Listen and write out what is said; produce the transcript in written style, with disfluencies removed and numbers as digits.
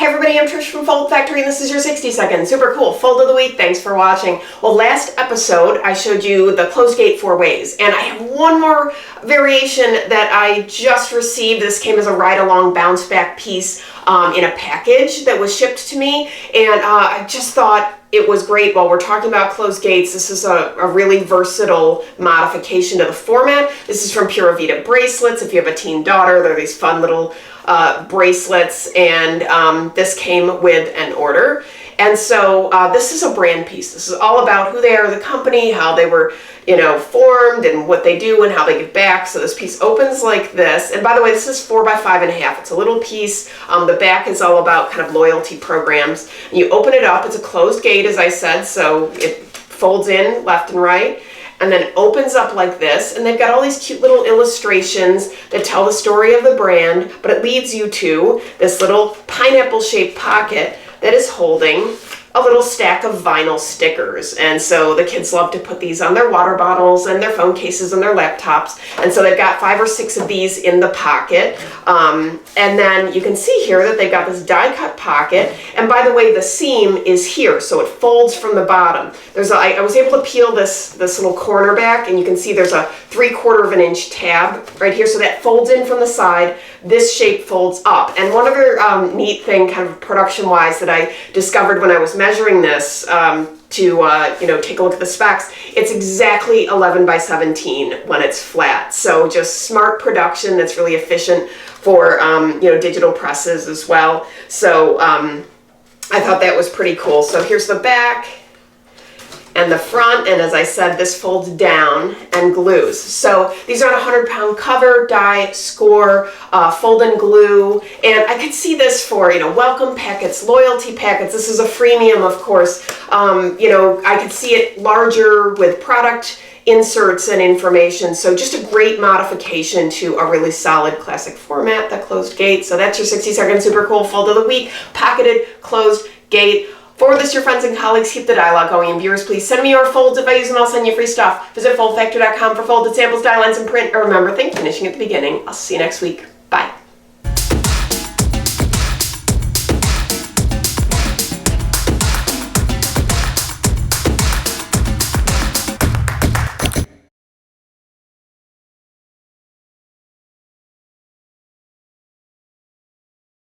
Hey everybody, I'm Trish from Foldfactory and this is your 60-second super cool fold of the week. Thanks for watching. Well, last episode I showed you the closed gate 4 ways, and I have one more variation that I just received. This came as a ride-along bounce back piece in a package that was shipped to me, and I just thought it was great. While we're talking about closed gates, this is a really versatile modification to the format. This is from Pura Vida bracelets. If you have a teen daughter, they're these fun little bracelets, and this came with an order. And so this is a brand piece. This is all about who they are, the company, how they were, formed, and what they do and how they give back. So this piece opens like this. And by the way, this is 4 by 5.5. It's a little piece. The back is all about kind of loyalty programs. And you open it up. It's a closed gate, as I said, so it folds in left and right, and then opens up like this. And they've got all these cute little illustrations that tell the story of the brand, but it leads you to this little pineapple-shaped pocket that is holding a little stack of vinyl stickers. And so the kids love to put these on their water bottles and their phone cases and their laptops. And so they've got 5 or 6 of these in the pocket. And then you can see here that they've got this die cut pocket. And by the way, the seam is here, so it folds from the bottom. I was able to peel this little corner back, and you can see there's a 3/4 inch tab right here. So that folds in from the side. This shape folds up. And one other neat thing, kind of production-wise, that I discovered when I was measuring this to take a look at the specs, it's exactly 11 by 17 when it's flat. So just smart production that's really efficient for digital presses as well. So I thought that was pretty cool. So here's the back and the front, and as I said, this folds down and glues. So these are on a 100-pound cover, die, score, fold and glue, and I could see this for welcome packets, loyalty packets. This is a freemium, of course. I could see it larger with product inserts and information. So just a great modification to a really solid classic format, the closed gate. So that's your 60-second super cool fold of the week, pocketed closed gate. Forward this to your friends and colleagues. Keep the dialogue going. And viewers, please send me your folds. If I use them, I'll send you free stuff. Visit foldfactory.com for folded samples, die lines, and print. And remember, think finishing at the beginning. I'll see you next week.